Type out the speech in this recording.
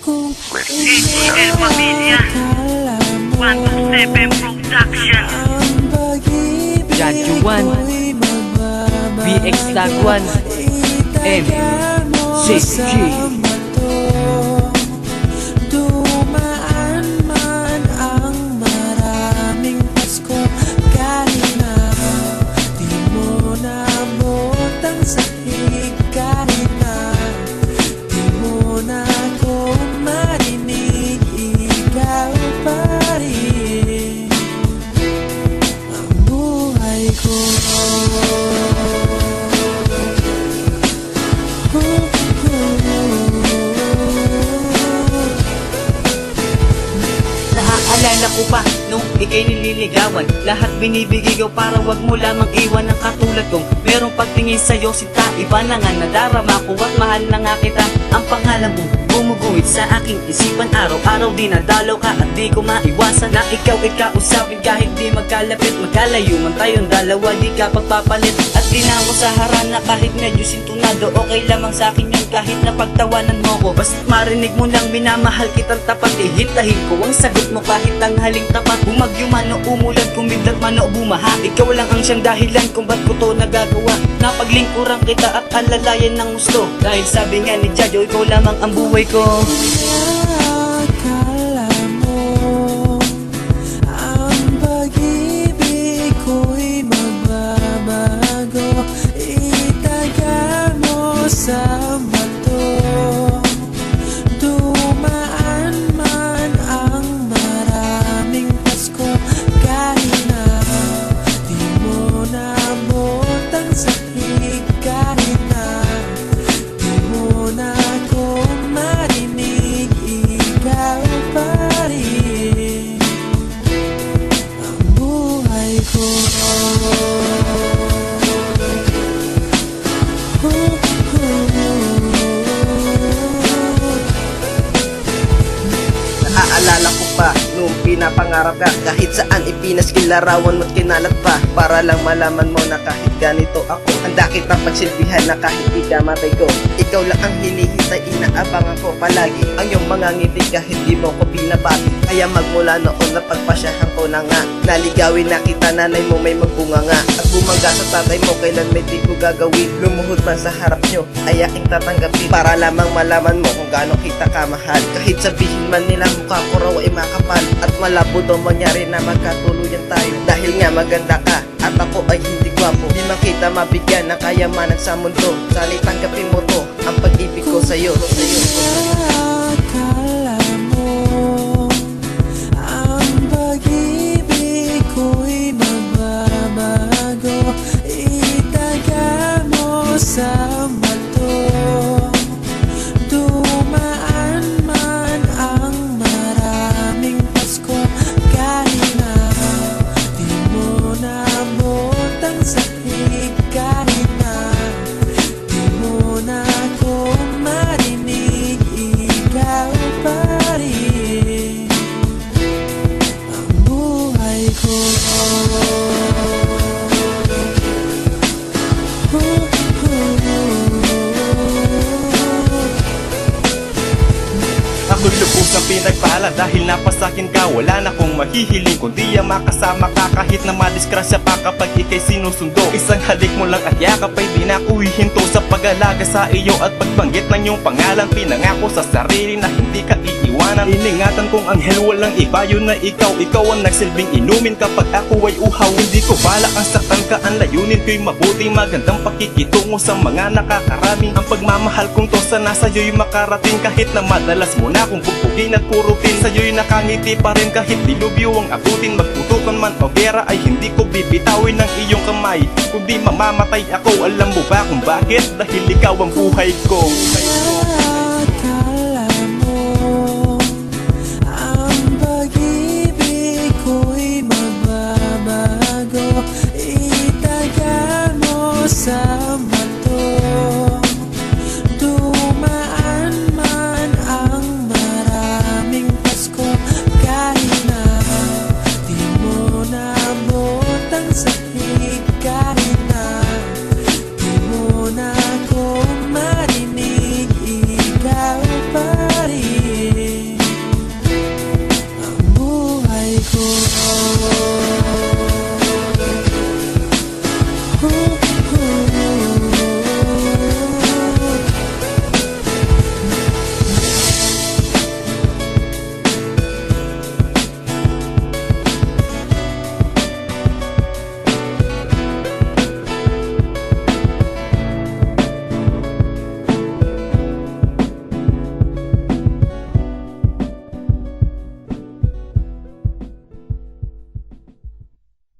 ATL Pamilya 127 Production John Juan VX Tagwan MCG. Dumaan man ang maraming Pasko, kahit na di mo naabot ang sahig, kahit na di mo na ako marinig, ikaw pa rin ang buhay ko. Naaalala ko pa nung ika'y nililigawan, lahat binibigay ko para wag mo lamang iwan ang katulad kong merong pagtingin sa'yo sinta. Iba na nga nadarama ko at mahal na nga kita. Ang pangalan mo gumuguhit sa aking isipan, araw-araw dinadalaw ka at di ko maiwasan na ikaw ikausapin kahit di magkalapit. Magkalayo man tayong dalawa, di ka pagpapalit. At di na ako sa harana kahit medyo sintunado, okay lamang sa akin yun kahit napagtawanan mo ko. Basta't marinig mo lang minamahal kitang tapat, ihintahin ko ang sagot mo kahit ang haling tapat. Bumagyo man o umulan, kumidlat man o bumaha, ikaw lang ang siyang dahilan kung ba't ko to nagagawa. Napaglingkuran kita at alalayan ng gusto, dahil sabi nga ni Jadyo, ikaw lamang ang buhay ko. Akala mo ang pag-ibig ko'y magbabago, itaga mo sa bato. Dumaan man ang maraming Pasko, kahit na di mo naabot ang sahig, kahit na di mo na ako marinig, ikaw pa rin ang buhay ko. Naaalala ko pa nung pinapangarap ka, kahit saan ipinaskil larawan mo't kinalat pa, para lang malaman mo na kahit ganito ako, handa kitang pagsilbihan na kahit di ka matay ko. Ikaw lang ang hinihintay, inaabangan ko palagi ang iyong mga ngiti kahit di mo ko binabati. Kaya magmula noon na pagpasyahan ko na nga, naligawin na kita, nanay mo may magbunga nga, at bumangga sa tatay mo kailan may di ko gagawin. Lumuhod man sa harap nyo, ayaking tatanggapin, para lamang malaman mo kung gaano kita kamahal. Kahit sabihin man nila mukha ko raw ay makapal, at malabo daw mangyari na magkatuluyan tayo, dahil nga maganda ka at ako ay hindi gwapo. Di man kita mabigyan ng kayamanan sa mundo, sana'y tanggapin mo to, ang pag-ibig ko sa'yo. Akala mo ang pag-ibig ko'y magbabago, itaga mo sa bato. Dumaan man ang maraming Pasko, kahit na di mo naabot ang sahig, kahit na di mo na ako marinig, ikaw pa rin ang buhay ko. Ako'y lubos ng pinagpala dahil napasakin ka. Wala na kong mahihiling kundi ang makasama ka, kahit na madiskrasya pa kapag ika'y sinusundo. Isang halik mo lang at yakap ay di na ko hihinto sa pag-alaga sa iyo at pagbanggit ng iyong pangalan. Pinangako sa sarili na hindi ka iiwanan. Iningatan kong anghel, walang iba, yun na ikaw. Ikaw ang nagsilbing inumin kapag ako ay uhaw. Hindi ko balak ang saktan ka, ang layunin ko'y mabuti, magandang pakikitungo sa mga nakakarami. Ang pagmamahal kong to sana sa'yo'y makarating, kahit na madalas mo na kung bubugin at purutin. Sa'yo'y nakangiti pa rin kahit dilubyo ang abutin. Magputukan man o gera ay hindi ko bibitawin ng iyong kamay, kundi mamamatay ako. Alam mo ba kung bakit? Dahil ikaw ang buhay ko.